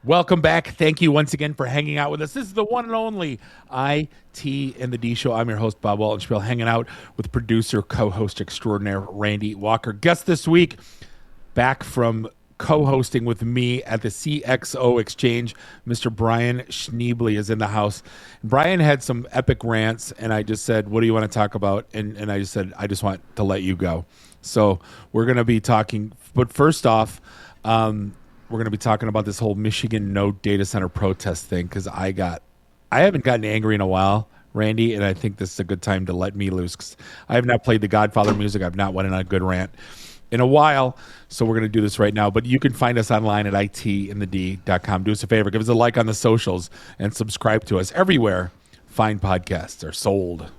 Welcome back. Thank you once again for hanging out with us. This is the one and only IT and the D Show. I'm your host, Bob Waltenspiel, hanging out with producer, co-host extraordinaire Randy Walker. Guest this week, back from co-hosting with me at the CXO Exchange, Mr. Brian Schneble is in the house. Brian had some epic rants, and I just said, what do you want to talk about? And I just said, I just want to let you go. So we're going to be talking, but first off, we're going to be talking about this whole Michigan no data center protest thing because I haven't gotten angry in a while, Randy, and I think this is a good time to let me loose. 'Cause I have not played the Godfather music. I've not went on a good rant in a while, so we're going to do this right now. But you can find us online at itandthed.com. Do us a favor, give us a like on the socials, and subscribe to us everywhere fine podcasts are sold.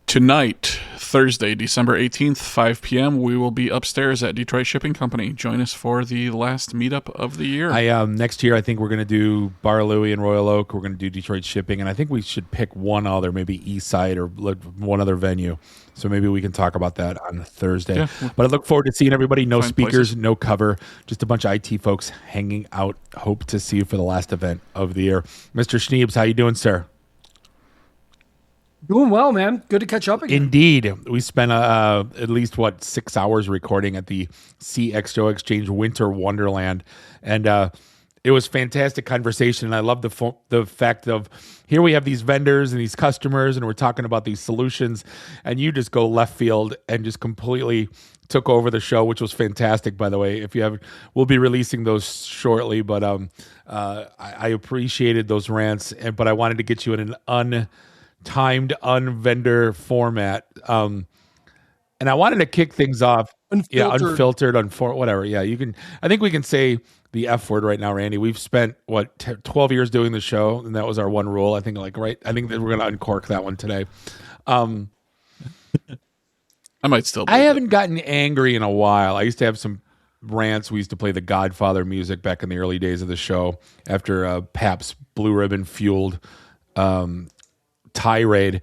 Tonight, Thursday, December 18th, 5 p.m., we will be upstairs at Detroit Shipping Company. Join us for the last meetup of the year. Next year, I think we're going to do Bar Louie and Royal Oak. We're going to do Detroit Shipping, and I think we should pick one other, maybe East Side or one other venue. So maybe we can talk about that on Thursday. Yeah. But I look forward to seeing everybody. No speakers, places. No cover, just a bunch of IT folks hanging out. Hope to see you for the last event of the year. Mr. Schneebs, how you doing, sir? Doing well, man. Good to catch up again. Indeed. We spent at least, 6 hours recording at the CXO Exchange Winter Wonderland. And it was fantastic conversation. And I love the fact of here we have these vendors and these customers, and we're talking about these solutions. And you just go left field and just completely took over the show, which was fantastic, by the way. If you have, we'll be releasing those shortly. But I appreciated those rants. But I wanted to get you in an timed unvendor format, and I wanted to kick things off unfiltered whatever. You can, I think we can say the F word right now, Randy. We've spent 12 years doing the show, and that was our one rule. I think I think that we're gonna uncork that one today. I might still I haven't gotten angry in a while. I used to have some rants. We used to play the Godfather music back in the early days of the show after Pabst Blue Ribbon fueled tirade.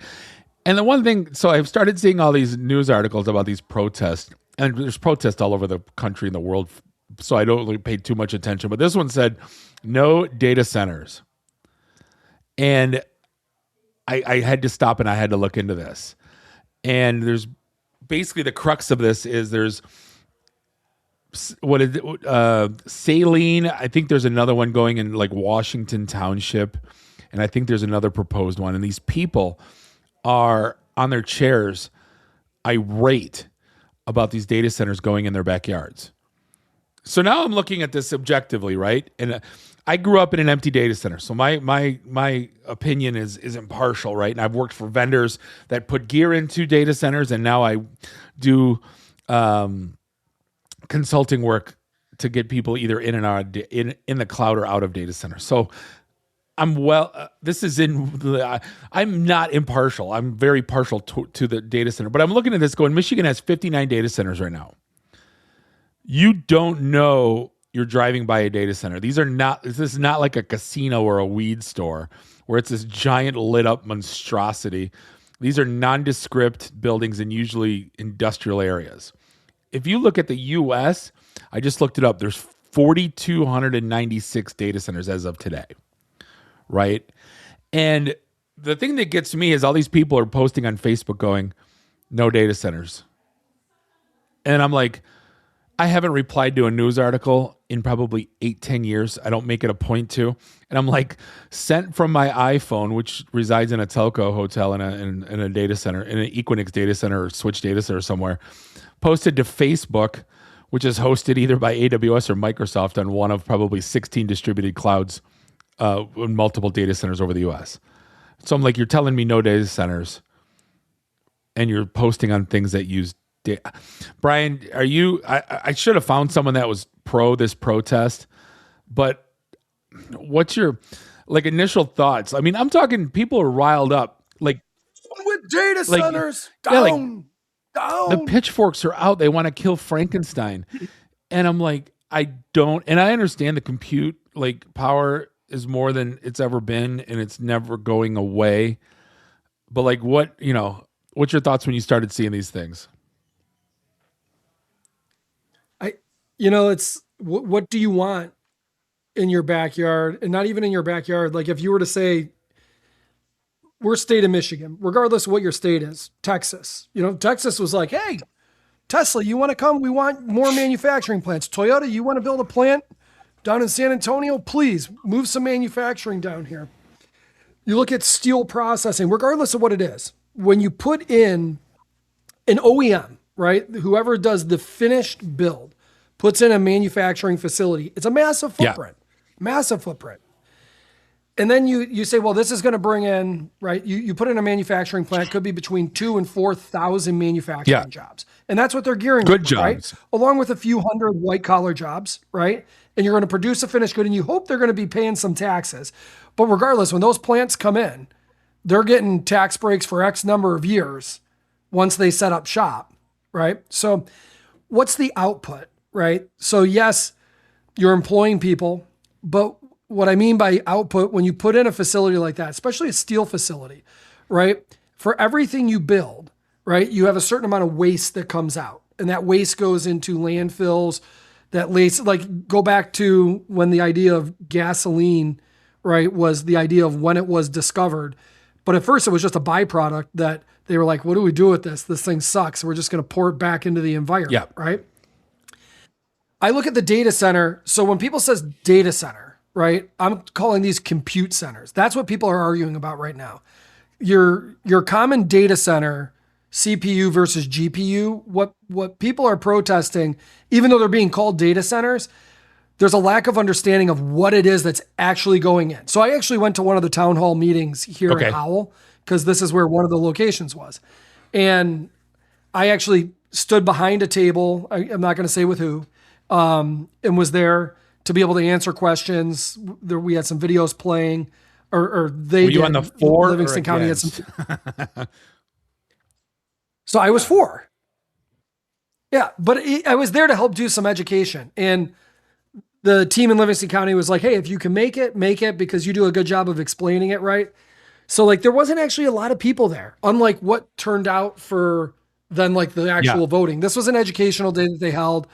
And the one thing, so I've started seeing all these news articles about these protests, and there's protests all over the country and the world, so I don't really pay too much attention. But this one said, no data centers. And I had to stop and I had to look into this. And there's basically the crux of this is there's Saline. I think there's another one going in like Washington Township. And I think there's another proposed one. And these people are on their chairs irate about these data centers going in their backyards. So now I'm looking at this objectively, right? And I grew up in an empty data center. So my opinion is impartial, right? And I've worked for vendors that put gear into data centers. And now I do consulting work to get people either in and out in the cloud or out of data centers. So I'm not impartial. I'm very partial to the data center. But I'm looking at this going, Michigan has 59 data centers right now. You don't know you're driving by a data center. This is not like a casino or a weed store where it's this giant lit up monstrosity. These are nondescript buildings in usually industrial areas. If you look at the US, I just looked it up. There's 4,296 data centers as of today. Right. And the thing that gets me is all these people are posting on Facebook going, no data centers. And I'm like, I haven't replied to a news article in probably 8-10 years. I don't make it a point to. And I'm like, sent from my iPhone, which resides in a telco hotel in a data center, in an Equinix data center or Switch data center somewhere, posted to Facebook, which is hosted either by AWS or Microsoft on one of probably 16 distributed clouds. In multiple data centers over the U.S. So I'm like, you're telling me no data centers, and you're posting on things that use data. Brian, are you? I should have found someone that was pro this protest, but what's your initial thoughts? I mean, I'm talking people are riled up, like with data centers down. The pitchforks are out. They want to kill Frankenstein, and I'm like, I don't, and I understand the compute power is more than it's ever been, and it's never going away. But what's your thoughts when you started seeing these things? It's what do you want? in your backyard, and not even in your backyard. Like if you were to say, we're state of Michigan, regardless of what your state is, Texas, Texas was like, hey, Tesla, you want to come? We want more manufacturing plants. Toyota, you want to build a plant down in San Antonio? Please move some manufacturing down here. You look at steel processing, regardless of what it is. When you put in an OEM, right? Whoever does the finished build puts in a manufacturing facility. It's a massive footprint, massive footprint. And then you say, well, this is going to bring in, right? You put in a manufacturing plant, could be between 2,000 and 4,000 manufacturing jobs. And that's what they're gearing good for, jobs, right? Along with a few hundred white collar jobs, right? And you're going to produce a finished good and you hope they're going to be paying some taxes. But regardless, when those plants come in, they're getting tax breaks for X number of years once they set up shop, right? So what's the output, right? So yes, you're employing people, but what I mean by output, when you put in a facility like that, especially a steel facility, right? For everything you build, right, you have a certain amount of waste that comes out. And that waste goes into landfills. That waste, like go back to when the idea of gasoline, right, was the idea of when it was discovered. But at first it was just a byproduct that they were like, what do we do with this? This thing sucks. We're just going to pour it back into the environment, right? I look at the data center. So when people says data center, right, I'm calling these compute centers. That's what people are arguing about right now. Your common data center, CPU versus GPU, what people are protesting, even though they're being called data centers, there's a lack of understanding of what it is that's actually going in. So I actually went to one of the town hall meetings here at Howell, because this is where one of the locations was. And I actually stood behind a table, I'm not going to say with who, and was there to be able to answer questions. We had some videos playing, or they were you on the for Livingston County had some. So I was for. Yeah, but I was there to help do some education. And the team in Livingston County was like, hey, if you can make it because you do a good job of explaining it, right? So like there wasn't actually a lot of people there, unlike what turned out for then like the actual voting. This was an educational day that they held.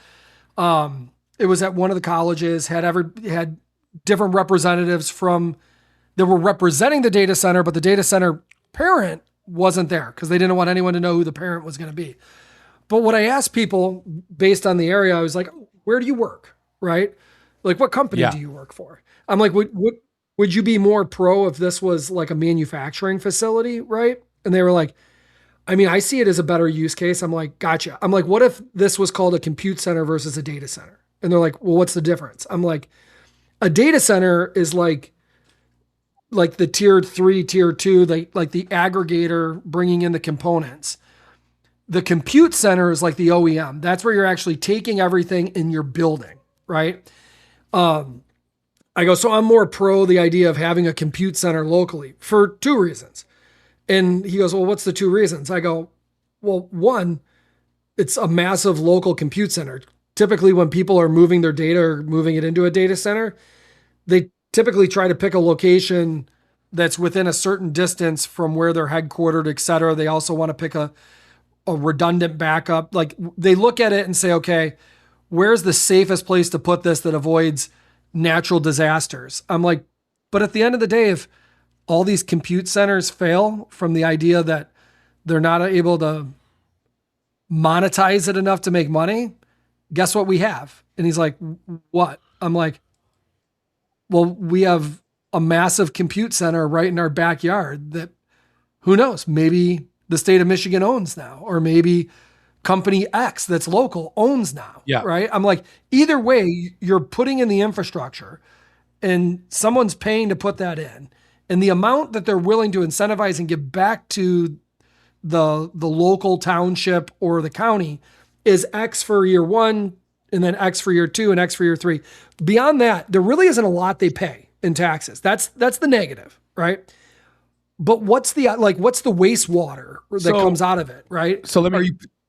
It was at one of the colleges, had different representatives that were representing the data center, but the data center parent wasn't there because they didn't want anyone to know who the parent was going to be. But what I asked people based on the area, I was like, where do you work? Right? Like what company do you work for? I'm like, would you be more pro if this was like a manufacturing facility? Right? And they were like, I mean, I see it as a better use case. I'm like, gotcha. I'm like, what if this was called a compute center versus a data center? And they're like, well, what's the difference? I'm like, a data center is like the tier 3, tier 2, like the aggregator bringing in the components. The compute center is like the OEM. That's where you're actually taking everything and you're building, right? I go, so I'm more pro the idea of having a compute center locally for 2 reasons. And he goes, well, what's the 2 reasons? I go, well, one, it's a massive local compute center. Typically when people are moving their data or moving it into a data center, they typically try to pick a location that's within a certain distance from where they're headquartered, et cetera. They also want to pick a redundant backup. Like they look at it and say, okay, where's the safest place to put this that avoids natural disasters? I'm like, but at the end of the day, if all these compute centers fail from the idea that they're not able to monetize it enough to make money, guess what we have? And he's like, what? I'm like, well, we have a massive compute center right in our backyard that who knows, maybe the state of Michigan owns now, or maybe company X that's local owns now. Yeah. Right. I'm like, either way, you're putting in the infrastructure and someone's paying to put that in. And the amount that they're willing to incentivize and give back to the local township or the county is X for year 1, and then X for year 2 and X for year 3. Beyond that, there really isn't a lot they pay in taxes. That's the negative, right? But what's the wastewater that comes out of it, right? So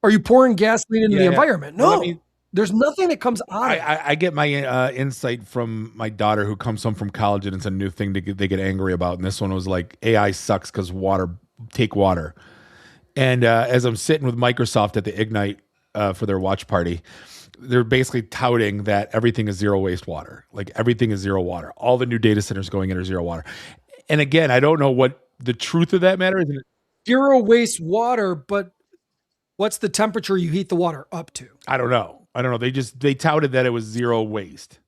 are you pouring gasoline into the environment? No. There's nothing that comes out of it. I get my insight from my daughter who comes home from college, and it's a new thing they get angry about. And this one was like, AI sucks because take water. And as I'm sitting with Microsoft at the Ignite for their watch party, they're basically touting that everything is zero wastewater. Like everything is zero water. All the new data centers going in are zero water. And again, I don't know what the truth of that matter is. Zero waste water, but what's the temperature you heat the water up to? I don't know. They touted that it was zero waste.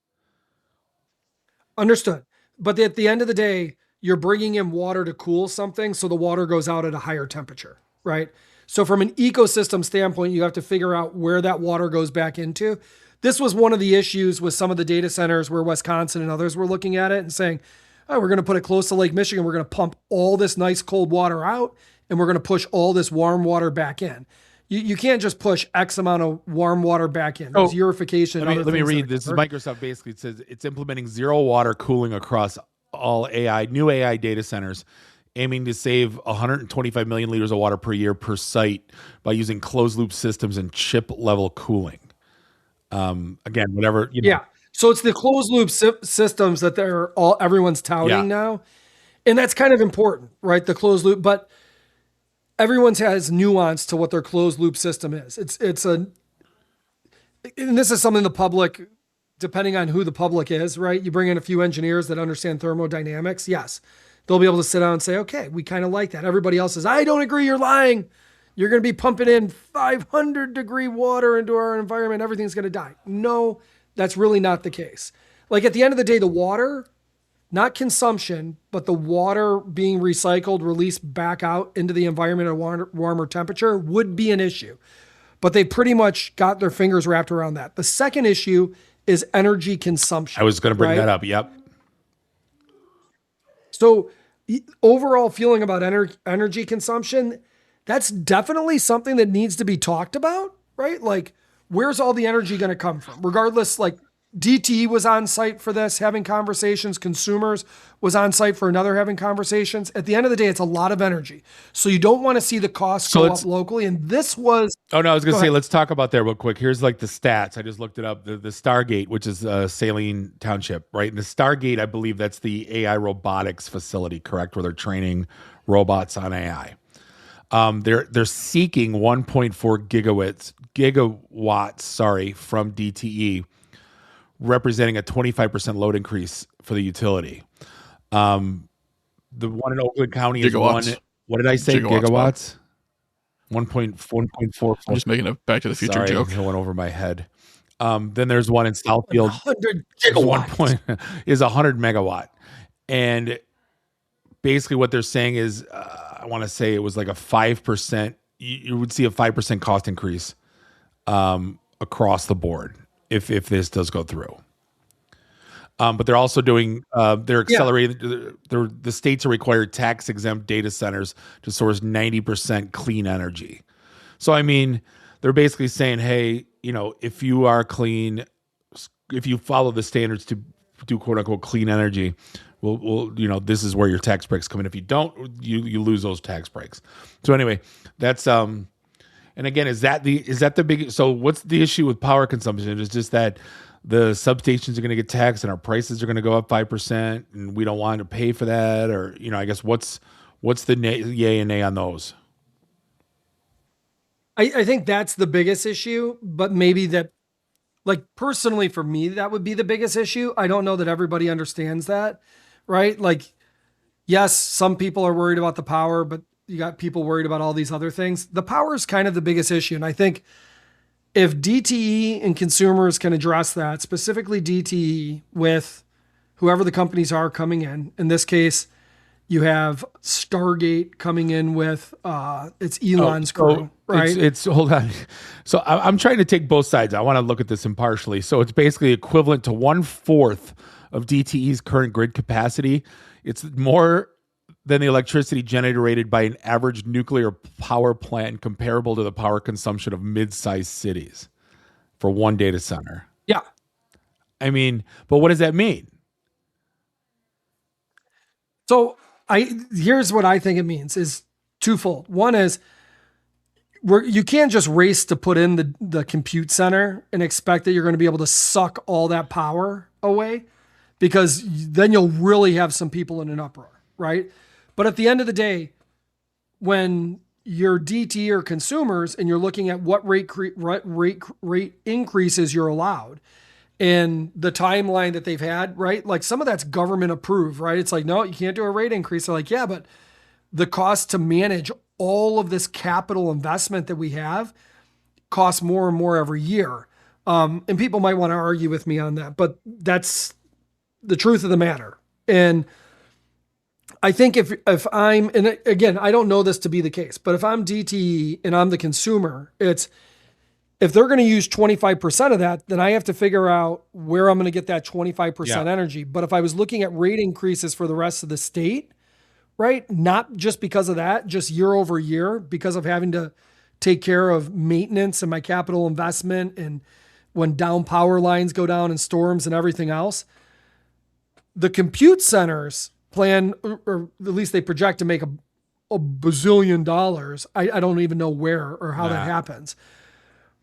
Understood. But at the end of the day, you're bringing in water to cool something, so the water goes out at a higher temperature, right? So from an ecosystem standpoint, you have to figure out where that water goes back into. This was one of the issues with some of the data centers where Wisconsin and others were looking at it and saying, oh, we're going to put it close to Lake Michigan. We're going to pump all this nice cold water out, and we're going to push all this warm water back in. You can't just push X amount of warm water back in. There's eurification. Let me read. This is Microsoft basically says it's implementing zero water cooling across all new AI data centers, aiming to save 125 million liters of water per year per site by using closed loop systems and chip level cooling. Again, whatever. Yeah. So it's the closed loop systems that everyone's touting now. And that's kind of important, right? The closed loop, but everyone's has nuance to what their closed loop system is. And this is something the public, depending on who the public is, right? You bring in a few engineers that understand thermodynamics. Yes. They'll be able to sit down and say, okay, we kind of like that. Everybody else says, I don't agree. You're lying. You're going to be pumping in 500-degree water into our environment. Everything's going to die. No, that's really not the case. Like at the end of the day, the water, not consumption, but the water being recycled, released back out into the environment at a warmer temperature would be an issue. But they pretty much got their fingers wrapped around that. The second issue is energy consumption. I was going to bring that up. Yep. So overall feeling about energy consumption, that's definitely something that needs to be talked about, right? Like, where's all the energy going to come from? Regardless, like DTE was on site for this, having conversations. Consumers was on site for another, having conversations. At the end of the day, it's a lot of energy. So you don't want to see the costs go up locally. And this was... Oh, no, I was going to say, let's talk about that real quick. Here's like the stats. I just looked it up. The Stargate, which is Saline Township, right? And the Stargate, I believe that's the AI robotics facility, correct? Where they're training robots on AI. They're seeking 1.4 gigawatts, from DTE, representing a 25% load increase for the utility. The one in Oakland County is one. What did I say? Gigawatts? 1.4. I'm just making a Back to the Future joke. It went over my head. Then there's one in Southfield. 100 gigawatts. Is 100 megawatt. And basically what they're saying is, I want to say it was like a 5%. You would see a 5% cost increase across the board if this does go through. But they're also doing, they're accelerating, the states are required tax exempt data centers to source 90% clean energy. So, I mean, they're basically saying, hey, if you are clean, if you follow the standards to do quote unquote clean energy, we'll this is where your tax breaks come in. If you don't, you lose those tax breaks. So anyway, that's, and again, is that the big, so what's the issue with power consumption? It's just that the substations are going to get taxed and our prices are going to go up 5% and we don't want to pay for that, or, I guess what's the yay and nay on those? I think that's the biggest issue, but maybe that, like, personally for me, that would be the biggest issue. I don't know that everybody understands that, right? Like, yes, some people are worried about the power, but you got people worried about all these other things. The power is kind of the biggest issue. And I think if DTE and consumers can address that, specifically DTE with whoever the companies are coming in this case, you have Stargate coming in with it's Elon's crew, right? It's hold on. So I'm trying to take both sides. I want to look at this impartially. So it's basically equivalent to 1/4 of DTE's current grid capacity. It's more than the electricity generated by an average nuclear power plant, comparable to the power consumption of mid-sized cities for one data center. Yeah. I mean, but what does that mean? So here's what I think it means is twofold. One is you can't just race to put in the compute center and expect that you're going to be able to suck all that power away, because then you'll really have some people in an uproar, right? But at the end of the day, when your DTE or consumers and you're looking at what rate increases you're allowed and the timeline that they've had, right? Like some of that's government approved, right? It's like, no, you can't do a rate increase. They're like, yeah, but the cost to manage all of this capital investment that we have costs more and more every year. And people might want to argue with me on that, but that's the truth of the matter. And I think if I'm, and again, I don't know this to be the case, but if I'm DTE and I'm the consumer, it's, if they're going to use 25% of that, then I have to figure out where I'm going to get that 25% energy. But if I was looking at rate increases for the rest of the state, right? Not just because of that, just year over year, because of having to take care of maintenance and my capital investment and when down power lines go down and storms and everything else. The compute centers plan, or at least they project to make a bazillion dollars. I don't even know where or how that happens.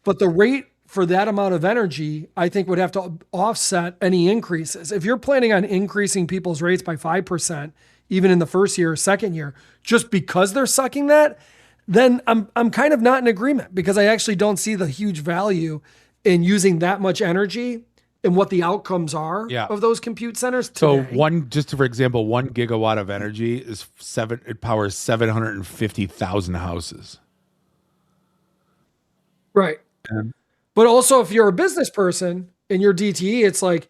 But the rate for that amount of energy, I think would have to offset any increases. If you're planning on increasing people's rates by 5%, even in the first year or second year, just because they're sucking that, then I'm kind of not in agreement because I actually don't see the huge value in using that much energy and what the outcomes are of those compute centers today. So just for example, 1 gigawatt of energy it powers 750,000 houses. Right. But also if you're a business person and you're DTE, it's like,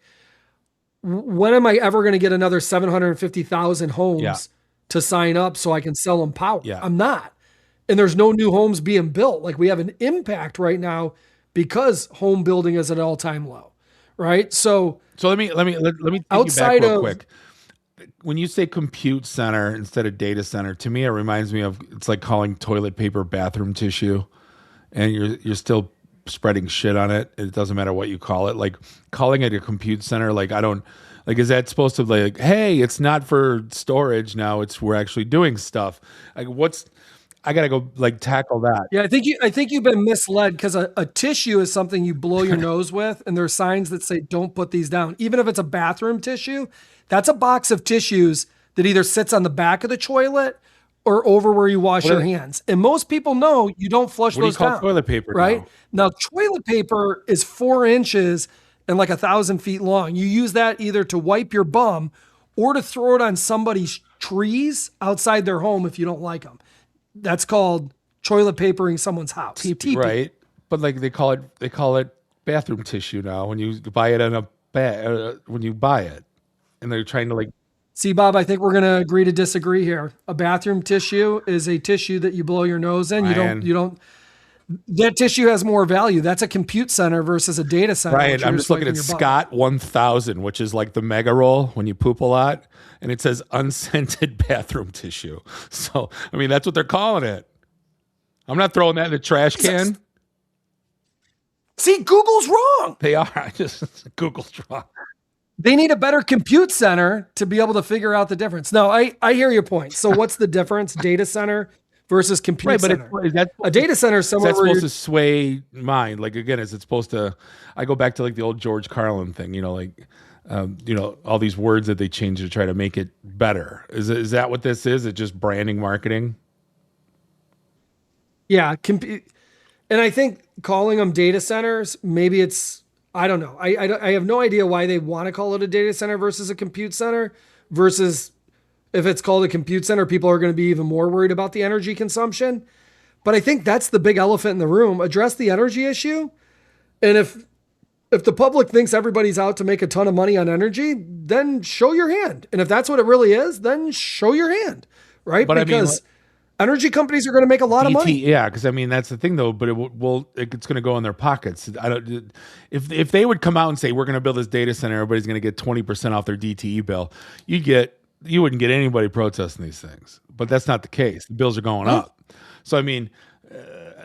when am I ever going to get another 750,000 homes to sign up so I can sell them power? I'm not. And there's no new homes being built. Like we have an impact right now because home building is at an all-time low. Right. So let me take you back real quick. When you say compute center instead of data center, to me, it reminds me of, it's like calling toilet paper bathroom tissue and you're still spreading shit on it. It doesn't matter what you call it. Like calling it a compute center. Like, is that supposed to like, hey, it's not for storage now. We're actually doing stuff. Like I got to go like tackle that. Yeah, I think you've been misled because a tissue is something you blow your nose with, and there are signs that say don't put these down. Even if it's a bathroom tissue, that's a box of tissues that either sits on the back of the toilet or over where you wash your hands. And most people know you don't flush those down. What do you call toilet paper? Right now, toilet paper is 4 inches and like 1,000 feet long. You use that either to wipe your bum or to throw it on somebody's trees outside their home if you don't like them. That's called toilet papering someone's house. TP. Right. But like they call it bathroom tissue now when you buy it in a bag, when you buy it. And they're trying to like. See, Bob, I think we're going to agree to disagree here. A bathroom tissue is a tissue that you blow your nose in. You don't, that tissue has more value. That's a compute center versus a data center. Right. I'm just looking at Scott 1000, which is like the mega roll when you poop a lot. And it says unscented bathroom tissue. So, I mean, that's what they're calling it. I'm not throwing that in the trash can. See, Google's wrong. They are. Google's wrong. They need a better compute center to be able to figure out the difference. No, I hear your point. So what's the difference? Data center versus compute center. But a data center is somewhere that's supposed to sway mind. Like, again, is it supposed to, I go back to like the old George Carlin thing, all these words that they change to try to make it better. Is that what this is? It's just branding, marketing? Yeah. And I think calling them data centers, maybe it's, I don't know. I have no idea why they want to call it a data center versus a compute center versus if it's called a compute center, people are going to be even more worried about the energy consumption. But I think that's the big elephant in the room. Address the energy issue. And if the public thinks everybody's out to make a ton of money on energy, then show your hand. And if that's what it really is, then show your hand, right? But because energy companies are going to make a lot of money. Yeah, because I mean that's the thing though. But it's going to go in their pockets. If they would come out and say we're going to build this data center, everybody's going to get 20% off their DTE bill. You wouldn't get anybody protesting these things. But that's not the case. The bills are going up. So I mean,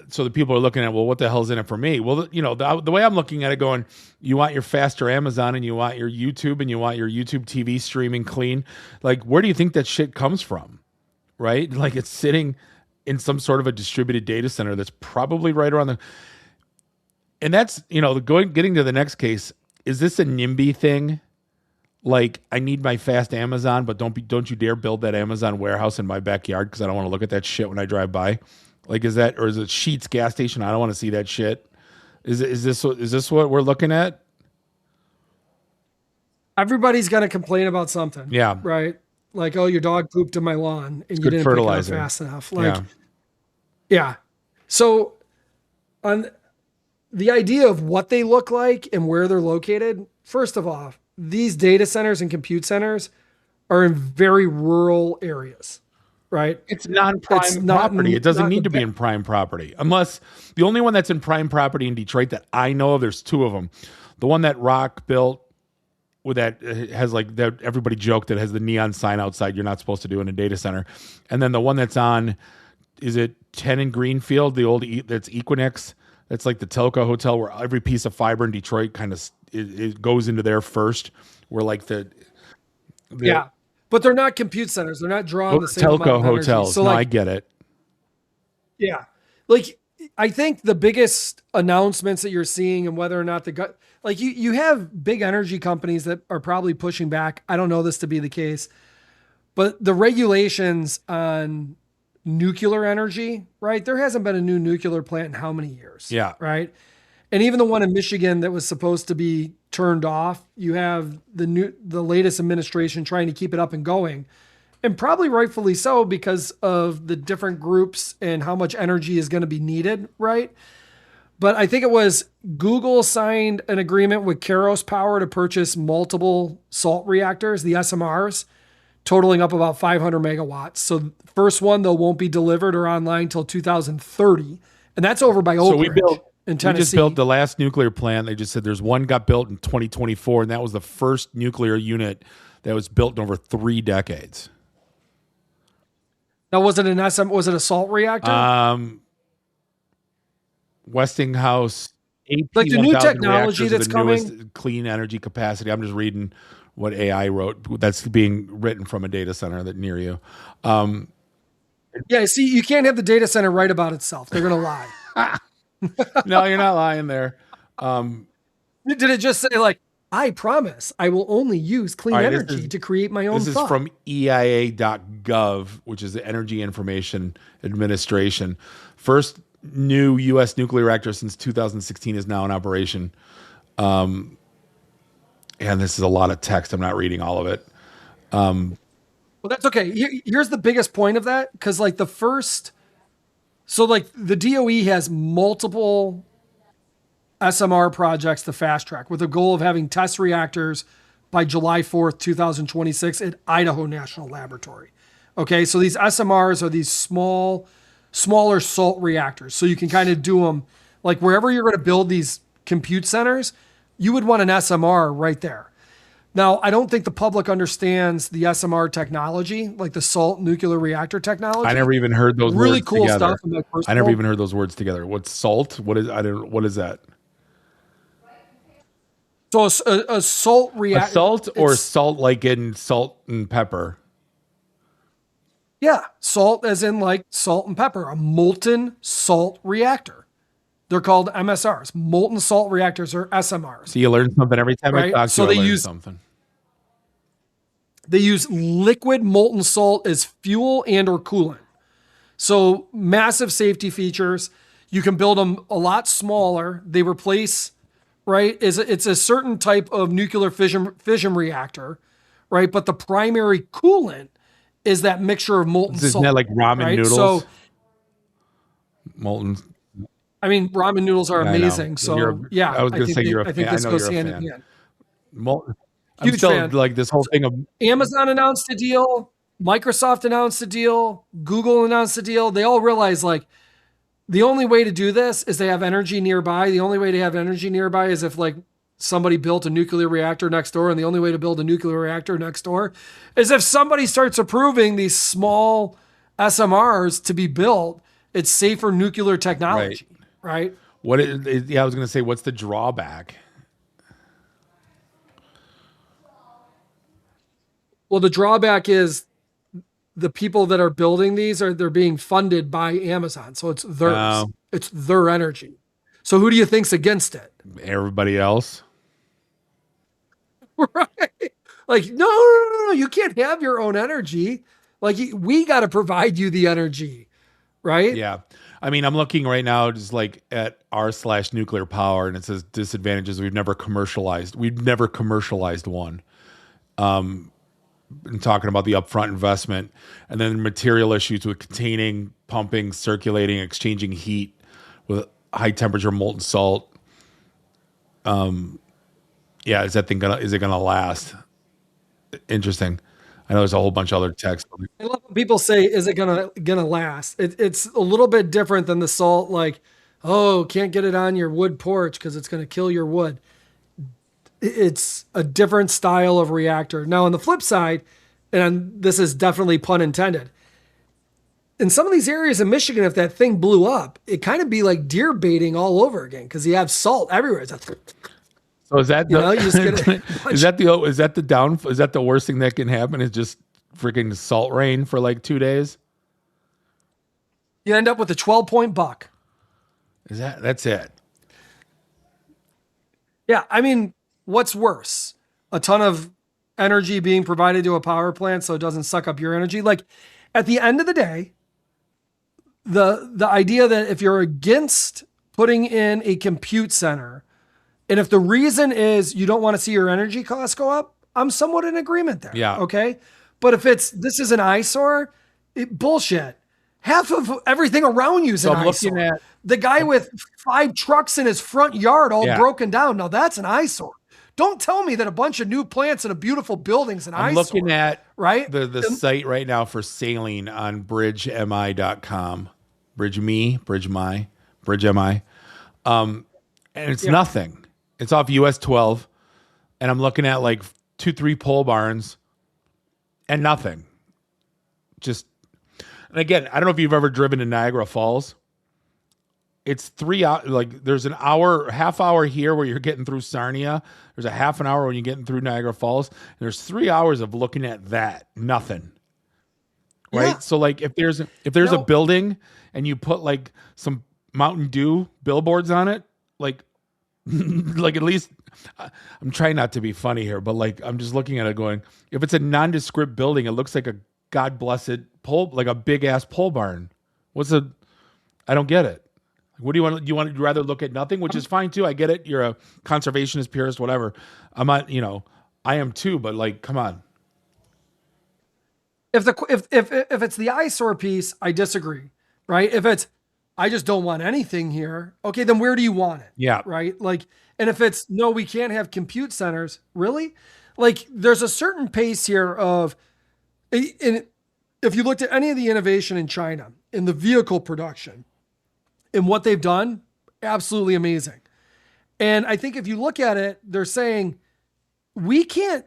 so the people are looking at, well, what the hell's in it for me? Well, the way I'm looking at it, going, you want your faster Amazon and you want your YouTube and you want your YouTube TV streaming clean. Like, where do you think that shit comes from? Right? Like it's sitting in some sort of a distributed data center that's probably right around and that's, getting to the next case, is this a NIMBY thing? Like I need my fast Amazon, but don't you dare build that Amazon warehouse in my backyard because I don't want to look at that shit when I drive by. Like, is that, or is it Sheetz gas station? I don't want to see that shit. Is this what we're looking at? Everybody's going to complain about something. Yeah. Right. Like, oh, your dog pooped in my lawn and you Good didn't pick it up fertilizer. fast enough. Like, Yeah. yeah. So on the idea of what they look like and where they're located, first of all, these data centers and compute centers are in very rural areas, right? It's non-prime property. It doesn't need to be in prime property. Unless the only one that's in prime property in Detroit that I know of, there's two of them. The one that Rock built with that has like that everybody joked that has the neon sign outside you're not supposed to do in a data center. And then the one that's on, is it 10 in Greenfield, the old that's Equinix? That's like the Telco hotel where every piece of fiber in Detroit kind of it goes into there first. Where like yeah, but they're not compute centers. They're not drawing the same Telco amount of energy. hotels. So No, like, I get it. yeah, like I think the biggest announcements that you're seeing and whether or not like you have big energy companies that are probably pushing back. I don't know this to be the case, but the regulations on nuclear energy, right? There hasn't been a new nuclear plant in how many years? Yeah. Right. And even the one in Michigan that was supposed to be turned off, you have the latest administration trying to keep it up and going. And probably rightfully so because of the different groups and how much energy is going to be needed, right? But I think it was Google signed an agreement with Kairos Power to purchase multiple salt reactors, the SMRs, totaling up about 500 megawatts. So the first one, though, won't be delivered or online till 2030. And that's over by Oak Ridge in Tennessee. We just built the last nuclear plant. They just said there's one got built in 2024, and that was the first nuclear unit that was built in over 3 decades. Now, was it a salt reactor? Westinghouse like the new technology that's coming, clean energy capacity. I'm just reading what AI wrote that's being written from a data center that near you. Yeah, see, you can't have the data center write about itself. They're going to lie. No, you're not lying there. Did it just say like, I promise I will only use clean energy to create my own This is from EIA.gov, which is the Energy Information Administration. First new U.S. nuclear reactor since 2016 is now in operation. And this is a lot of text. I'm not reading all of it. Well, that's okay. Here's the biggest point of that. Because like the DOE has multiple SMR projects to fast track with a goal of having test reactors by July 4th, 2026 at Idaho National Laboratory. Okay, so these SMRs are these smaller salt reactors. So you can kind of do them like wherever you're going to build these compute centers, you would want an SMR right there. Now, I don't think the public understands the SMR technology, like the salt nuclear reactor technology. I never even heard those really words cool together. stuff. I never even heard those words together. What's salt? What is that? So a salt reactor. Salt or salt like in salt and pepper? Yeah, salt as in like salt and pepper, a molten salt reactor. They're called MSRs. Molten salt reactors or SMRs. So you learn something every time I talk to you. I learn something. They use liquid molten salt as fuel and or coolant. So massive safety features. You can build them a lot smaller. They replace, right? It's a certain type of nuclear fission reactor, right? But the primary coolant is that mixture of molten salt. Isn't that like ramen noodles? So molten. I mean, ramen noodles are amazing. So yeah, I was going to say you're a fan. I think this goes hand in hand. I'm still fan. Like this whole thing of Amazon announced a deal, Microsoft announced a deal, Google announced a deal. They all realize like the only way to do this is they have energy nearby. The only way to have energy nearby is if like somebody built a nuclear reactor next door, and the only way to build a nuclear reactor next door is if somebody starts approving these small SMRs to be built. It's safer nuclear technology, right? I was going to say, what's the drawback? Well, the drawback is the people that are building these they're being funded by Amazon. So it's theirs. It's their energy. So who do you think's against it? Everybody else. Right. Like, no, you can't have your own energy. Like we got to provide you the energy. right? Yeah. I mean, I'm looking right now just like at r/nuclear power, and it says disadvantages. We've never commercialized. We've never commercialized one. And talking about the upfront investment, and then material issues with containing, pumping, circulating, exchanging heat with high temperature molten salt. Yeah, is it gonna last? Interesting. I know there's a whole bunch of other text. I love when people say, "Is it gonna last?" It's a little bit different than the salt. Like, oh, can't get it on your wood porch because it's gonna kill your wood. It's a different style of reactor. Now, on the flip side, and this is definitely pun intended, in some of these areas in Michigan, if that thing blew up, it kind of be like deer baiting all over again because you have salt everywhere. It's So is that you just get is that the worst thing that can happen? Is just freaking salt rain for like 2 days? you end up with a 12-point buck. That's it? Yeah, I mean, what's worse? A ton of energy being provided to a power plant so it doesn't suck up your energy. Like at the end of the day, the idea that if you're against putting in a compute center, and if the reason is you don't want to see your energy costs go up, I'm somewhat in agreement there. Yeah. Okay. But if this is an eyesore, bullshit. Half of everything around you is an I'm eyesore. looking at The guy with 5 trucks in his front yard all Yeah. broken down. Now that's an eyesore. Don't tell me that a bunch of new plants and a beautiful building's an eyesore. I'm looking at right? the site right now for saline on bridgemi.com. Bridgemi. And it's nothing. It's off US 12. And I'm looking at like 2-3 pole barns and nothing. Just, and again, I don't know if you've ever driven to Niagara Falls. It's 3 hours, like there's an hour, half hour here where you're getting through Sarnia. There's a half an hour when you're getting through Niagara Falls. And there's 3 hours of looking at that. Nothing. Right. Yeah. So like if there's a building and you put like some Mountain Dew billboards on it, like like at least I'm trying not to be funny here, but like I'm just looking at it going, if it's a nondescript building, it looks like a God blessed pole, like a big ass pole barn. I don't get it. What do you want? You want to rather look at nothing, which is fine too. I get it. You're a conservationist, purist, whatever. I'm not, I am too, but like, come on. If it's the eyesore piece, I disagree. Right? If it's I just don't want anything here. Okay, then where do you want it? Yeah. Right? Like, and if it's no, we can't have compute centers, really? Like, there's a certain pace here of, and if you looked at any of the innovation in China, in the vehicle production, and what they've done, absolutely amazing. And I think if you look at it, they're saying we can't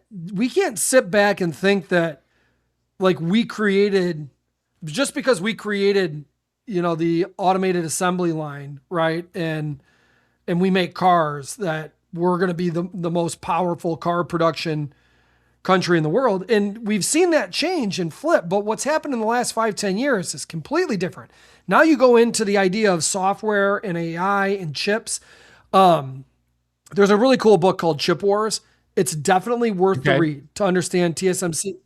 sit back and think that like just because we created, the automated assembly line, right? And we make cars that we're going to be the most powerful car production country in the world. And we've seen that change and flip, but what's happened in the last 5-10 years is completely different. Now you go into the idea of software and AI and chips. There's a really cool book called Chip Wars. It's definitely worth the read to understand TSMC.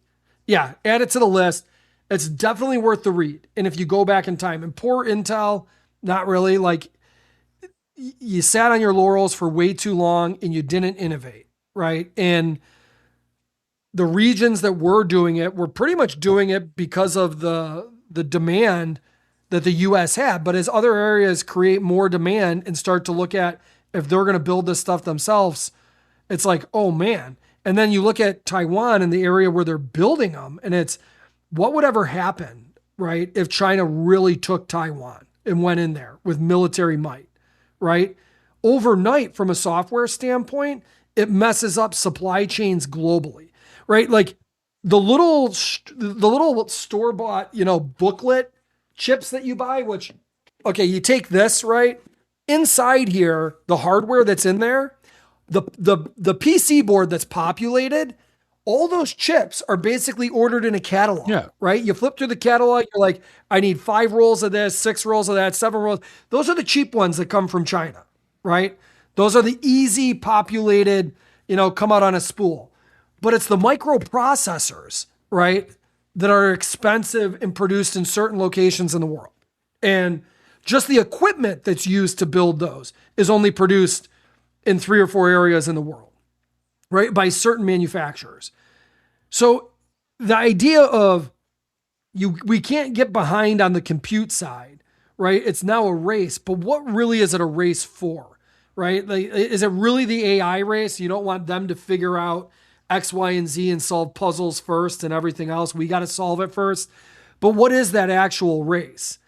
Yeah, add it to the list. It's definitely worth the read. And if you go back in time, and poor Intel, not really. Like, you sat on your laurels for way too long and you didn't innovate, right? And the regions that were doing it were pretty much doing it because of the demand that the U.S. had. But as other areas create more demand and start to look at if they're going to build this stuff themselves, it's like, oh man. And then you look at Taiwan and the area where they're building them, and it's what would ever happen, right, if China really took Taiwan and went in there with military might, right? Overnight, from a software standpoint, it messes up supply chains globally, right? Like the little store-bought, booklet chips that you buy, which, okay, you take this, right? Inside here, the hardware that's in there, the PC board that's populated, all those chips are basically ordered in a catalog, right? You flip through the catalog, you're like, I need 5 rolls of this, 6 rolls of that, 7 rolls. Those are the cheap ones that come from China, right? Those are the easy populated, come out on a spool. But it's the microprocessors, right, that are expensive and produced in certain locations in the world. And just the equipment that's used to build those is only produced in 3 or 4 areas in the world, right? By certain manufacturers. So the idea of we can't get behind on the compute side, right? It's now a race, but what really is it a race for, right? Like, is it really the AI race? You don't want them to figure out X, Y, and Z and solve puzzles first and everything else. We got to solve it first. But what is that actual race?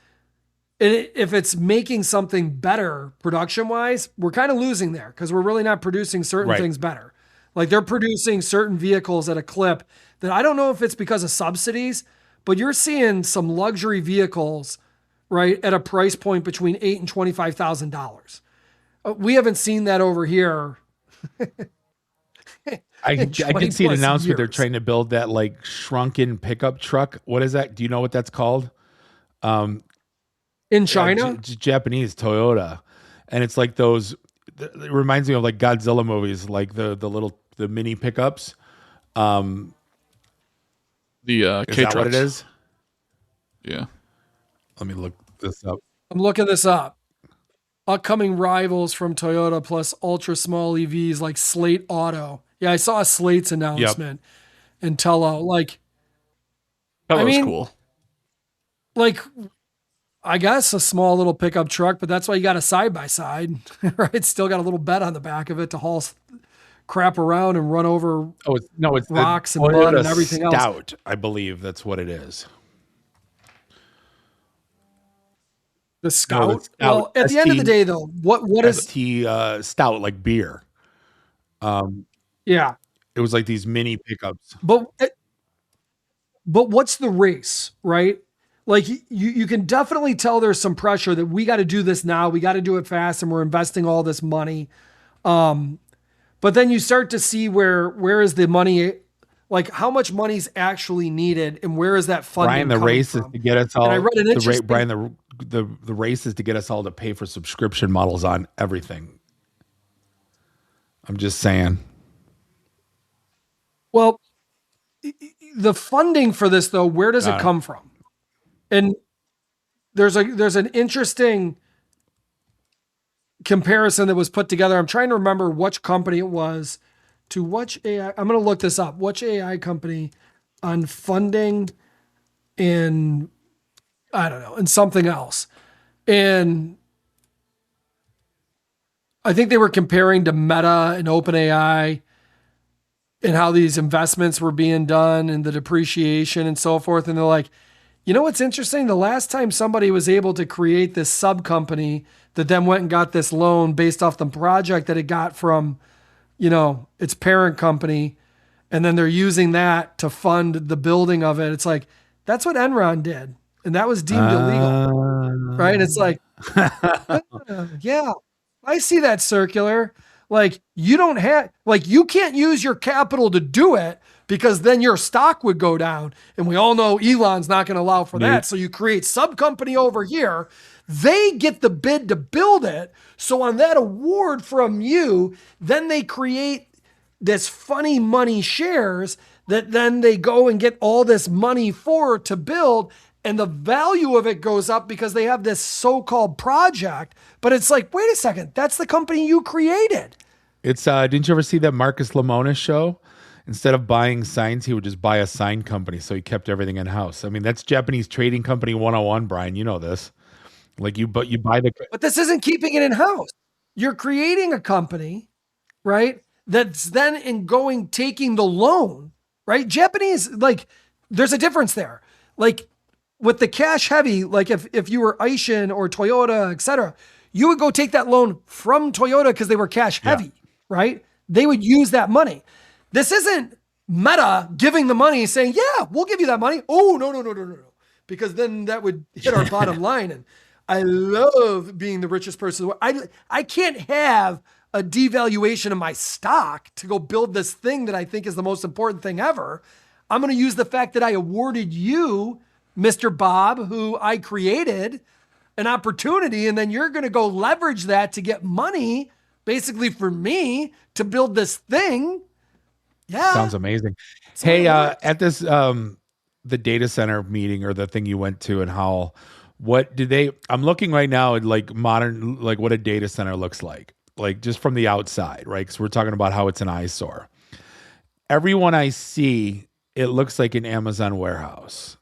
And if it's making something better production wise, we're kind of losing there because we're really not producing certain things better. Like they're producing certain vehicles at a clip that I don't know if it's because of subsidies, but you're seeing some luxury vehicles, right, at a price point between $8,000 and $25,000. We haven't seen that over here. I can see an announcement years. they're trying to build that like shrunken pickup truck. What is that? Do you know what that's called? In China? Japanese Toyota. And it's like those, it reminds me of like Godzilla movies, like the mini pickups. The Is that what it is? Yeah. Let me look this up. I'm looking this up. Upcoming rivals from Toyota plus ultra small EVs like Slate Auto. Yeah, I saw a Slate's announcement in Tello. Like, That was cool. Like, I guess a small little pickup truck, but that's why you got a side by side, right? It's still got a little bed on the back of it to haul crap around and run over. It's rocks and mud and everything else. Stout, I believe that's what it is. The Scout. Well, at the end of the day, though, what is stout like beer? Yeah, it was like these mini pickups. But what's the race, right? Like you can definitely tell there's some pressure that we got to do this now. We got to do it fast, and we're investing all this money. But then you start to see where is the money, like how much money's actually needed, and where is that funding? Brian, the race is to get us all. And I read an interesting. Brian, the race is to get us all to pay for subscription models on everything. I'm just saying. Well, the funding for this though, where does it come from? And there's an interesting comparison that was put together. I'm trying to remember which company it was to which AI. I'm going to look this up. Which AI company on funding and I don't know, and something else. And I think they were comparing to Meta and OpenAI and how these investments were being done and the depreciation and so forth. And they're like, you know what's interesting? The last time somebody was able to create this sub company that then went and got this loan based off the project that it got from, its parent company, and then they're using that to fund the building of it. It's like, that's what Enron did. And that was deemed illegal. Right? It's like, yeah, I see that circular. Like you can't use your capital to do it because then your stock would go down. And we all know Elon's not going to allow for that. So you create sub company over here. They get the bid to build it. So on that award from you, then they create this funny money shares that then they go and get all this money to build. And the value of it goes up because they have this so-called project. But it's like, wait a second, that's the company you created. It's didn't you ever see that Marcus Lemonis show? Instead of buying signs, he would just buy a sign company, so he kept everything in house. I mean, that's Japanese trading company 101, Brian. You know this. Like you buy the. But this isn't keeping it in house. You're creating a company, right? That's then taking the loan, right? Japanese, like, there's a difference there. Like with the cash heavy, like if you were Aishin or Toyota, et cetera, you would go take that loan from Toyota because they were cash heavy, right? They would use that money. This isn't Meta giving the money saying, yeah, we'll give you that money. Oh, no. Because then that would hit our bottom line. And I love being the richest person. I can't have a devaluation of my stock to go build this thing that I think is the most important thing ever. I'm going to use the fact that I awarded you, Mr. Bob, who I created, an opportunity. And then you're going to go leverage that to get money basically for me to build this thing. Yeah. Sounds amazing. Hey, at this, the data center meeting or the thing you went to in Howell, What do they? I'm looking right now at like modern, like what a data center looks like just from the outside, right? Because we're talking about how it's an eyesore. Everyone I see, it looks like an Amazon warehouse.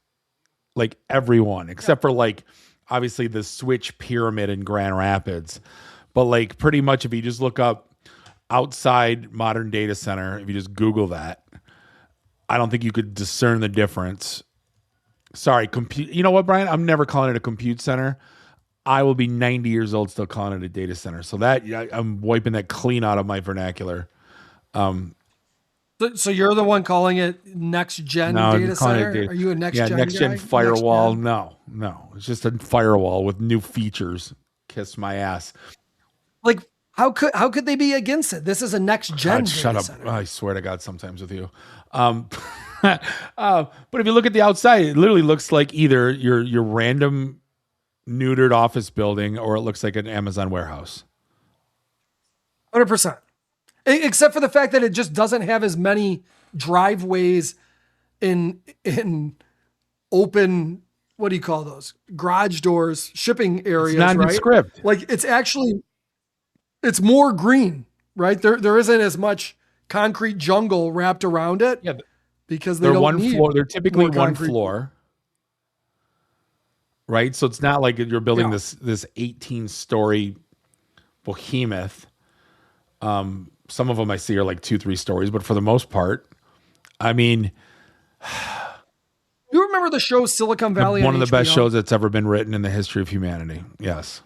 Like everyone, except for like obviously the Switch Pyramid in Grand Rapids. But like pretty much if you just look up outside modern data center, if you just Google that, I don't think you could discern the difference. Sorry, compute. You know what, Brian? I'm never calling it a compute center. I will be 90 years old still calling it a data center. So that I'm wiping that clean out of my vernacular. So you're the one calling it next gen No, data center? Are you a next gen next gen guy? firewall? Next gen? No, it's just a firewall with new features. Kiss my ass. Like how could they be against it? This is a next gen God, shut data up! center. I swear to God, sometimes with you. But if you look at the outside, it literally looks like either your random neutered office building or it looks like an Amazon warehouse. 100%. Except for the fact that it just doesn't have as many driveways in open, what do you call those? Garage doors, shipping areas, Nondescript. Right? Like it's more green, right? There isn't as much concrete jungle wrapped around it. Yeah, because they're one need floor. They're typically one concrete. floor, right? So it's not like you're building this 18-story behemoth. Some of them I see are like 2-3 stories, but for the most part, I mean, you remember the show Silicon Valley? One of the HBO? best shows that's ever been written in the history of humanity. Yes.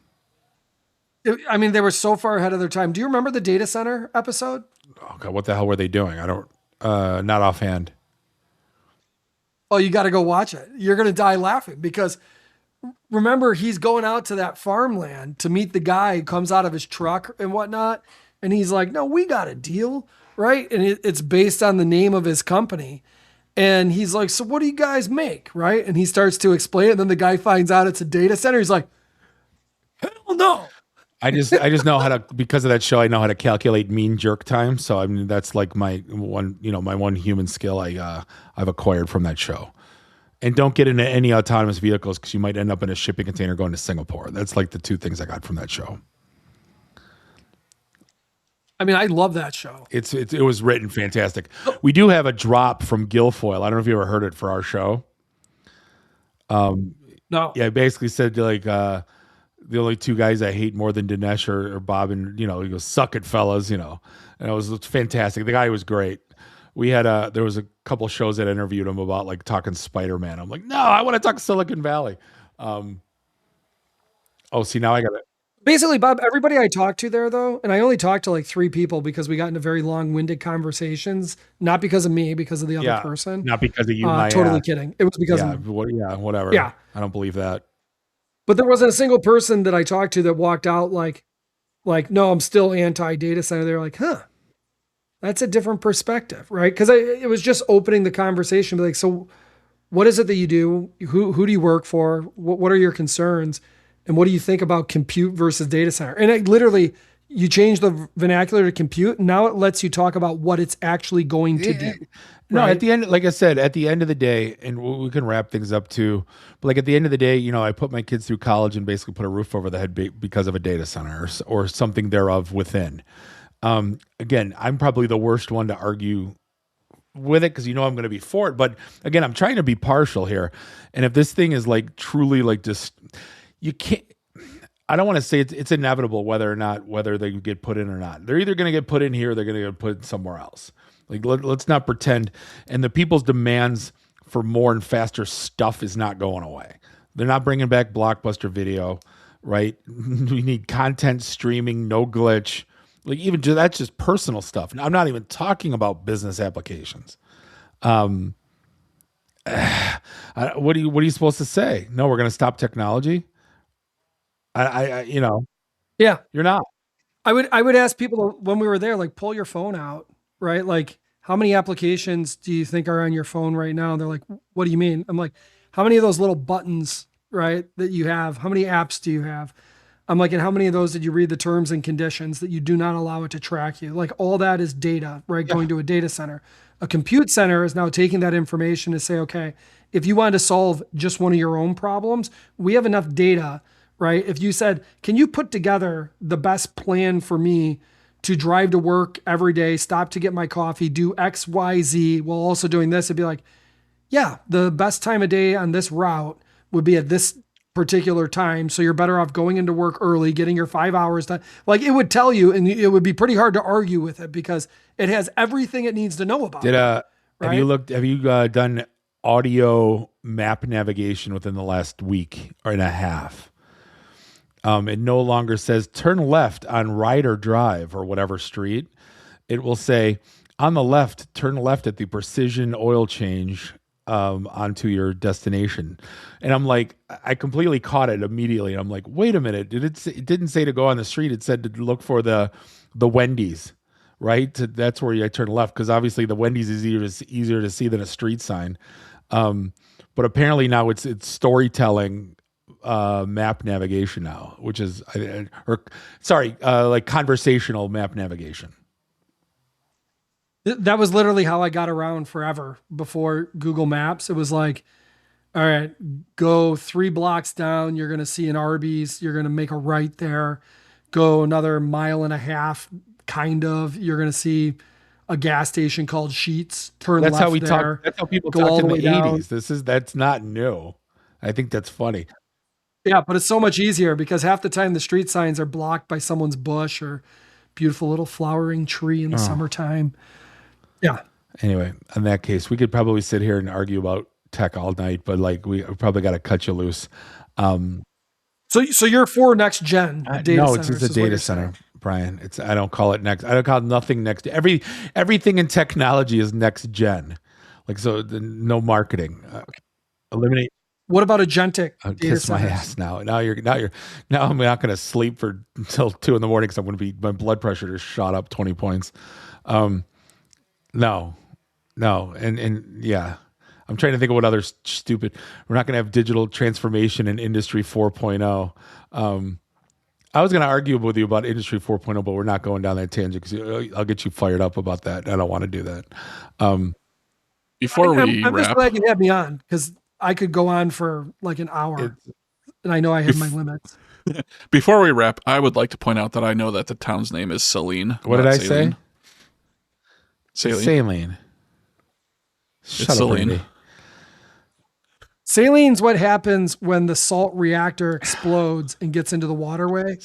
I mean, they were so far ahead of their time. Do you remember the data center episode? Oh God, what the hell were they doing? I don't, not offhand. Oh, you got to go watch it. You're going to die laughing because remember, he's going out to that farmland to meet the guy who comes out of his truck and whatnot. And he's like, no, we got a deal, right? And it's based on the name of his company. And he's like, so what do you guys make, right? And he starts to explain it. And then the guy finds out it's a data center. He's like, hell no. I just know how to, because of that show, I know how to calculate mean jerk time. So I mean, that's like my one human skill I've acquired from that show. And don't get into any autonomous vehicles because you might end up in a shipping container going to Singapore. That's like the two things I got from that show. I mean, I love that show. It was written fantastic. We do have a drop from Guilfoyle. I don't know if you ever heard it for our show. No. Yeah, I basically said like the only two guys I hate more than Dinesh or Bob, and he goes, suck it, fellas, and it was fantastic. The guy was great. We had there was a couple shows that interviewed him about like talking Spider-Man. I'm like, no, I want to talk Silicon Valley. See, now I got it. Basically, Bob, everybody I talked to there, though, and I only talked to like 3 people because we got into very long-winded conversations, not because of me, because of the other person. Not because of you. Totally kidding. It was because of me. Whatever. Yeah. I don't believe that. But there wasn't a single person that I talked to that walked out like, no, I'm still anti-data center. They're like, huh, that's a different perspective, right? Because it was just opening the conversation. Be like, so what is it that you do? Who do you work for? What are your concerns? And what do you think about compute versus data center? And you change the vernacular to compute, and now it lets you talk about what it's actually going to do. No, right? at the end, like I said, at the end of the day, and we can wrap things up too, but like at the end of the day, I put my kids through college and basically put a roof over the head because of a data center or something thereof within. Again, I'm probably the worst one to argue with it because I'm going to be for it. But again, I'm trying to be partial here. And if this thing is like truly like just, you can't, I don't want to say it's inevitable whether they get put in or not. They're either going to get put in here or they're going to get put somewhere else. Like let's not pretend. And the people's demands for more and faster stuff is not going away. They're not bringing back Blockbuster Video, right? We need content streaming, no glitch. Like that's just personal stuff. I'm not even talking about business applications. What are you supposed to say? No, we're going to stop technology. Yeah, you're not. I would ask people when we were there, like, pull your phone out, right? Like, how many applications do you think are on your phone right now? And they're like, what do you mean? I'm like, how many of those little buttons, right, that you have? How many apps do you have? I'm like, and how many of those did you read the terms and conditions that you do not allow it to track you? Like all that is data, right? Yeah. Going to a data center. A compute center is now taking that information to say, okay, if you wanted to solve just one of your own problems, we have enough data, right? If you said, can you put together the best plan for me to drive to work every day, stop to get my coffee, do X, Y, Z, while also doing this, it'd be like, yeah, the best time of day on this route would be at this particular time. So you're better off going into work early, getting your 5 hours done. Like it would tell you, and it would be pretty hard to argue with it because it has everything it needs to know about it. Have you done audio map navigation within the last week or and a half? It no longer says turn left on Ryder Drive or whatever street. It will say on the left, turn left at the Precision Oil Change onto your destination. And I'm like, I completely caught it immediately. I'm like, wait a minute. It didn't say to go on the street. It said to look for the Wendy's, right? That's where I turn left. Cause obviously the Wendy's is easier to see than a street sign. But apparently now it's storytelling, map navigation now, which is, like conversational map navigation. That was literally how I got around forever before Google Maps. It was like, all right, go 3 blocks down. You're going to see an Arby's. You're going to make a right there. Go another 1.5 miles, kind of. You're going to see a gas station called Sheetz. Turn that's left how we there. talk. That's how people talked in the 80s. That's not new. I think that's funny. Yeah, but it's so much easier because half the time the street signs are blocked by someone's bush or beautiful little flowering tree in the summertime. Yeah. Anyway, in that case, we could probably sit here and argue about tech all night, but like we probably got to cut you loose. So you're for next gen data no, it's just a data center, Brian. I don't call it next. I don't call nothing next. Everything in technology is next gen. Like no marketing. Eliminate. What about agentic data kiss centers? my ass now. Now I'm not going to sleep until 2 a.m. because I'm going to my blood pressure just shot up 20 points. No. And yeah, I'm trying to think of what other stupid, we're not going to have digital transformation in industry 4.0. I was going to argue with you about industry 4.0, but we're not going down that tangent because I'll get you fired up about that. I don't want to do that. Before we I'm wrap, just glad you had me on because I could go on for like an hour and I know I have my limits. Before we wrap, I would like to point out that I know that the town's name is Saline. What did I say? Saline. Shut up, Randy. Saline's what happens when the salt reactor explodes and gets into the waterway.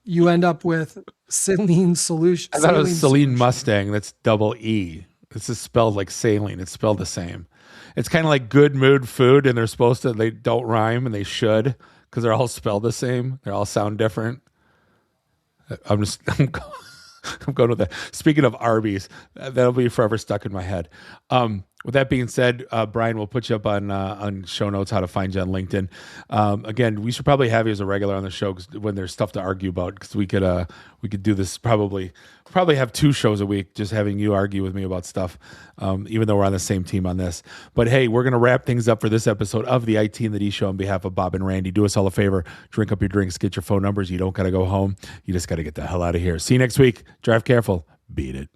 You end up with saline solution. I thought it was Saline Mustang. That's double E. This is spelled like saline. It's spelled the same. It's kind of like good mood food, and they don't rhyme, and they should because they're all spelled the same. They all sound different. I'm going with that. Speaking of Arby's, that'll be forever stuck in my head. With that being said, Brian, we'll put you up on show notes how to find you on LinkedIn. Again, we should probably have you as a regular on the show when there's stuff to argue about because we could do this probably have 2 shows a week just having you argue with me about stuff, even though we're on the same team on this. But hey, we're gonna wrap things up for this episode of the IT and the D Show on behalf of Bob and Randy. Do us all a favor, drink up your drinks, get your phone numbers. You don't gotta go home. You just gotta get the hell out of here. See you next week. Drive careful. Beat it.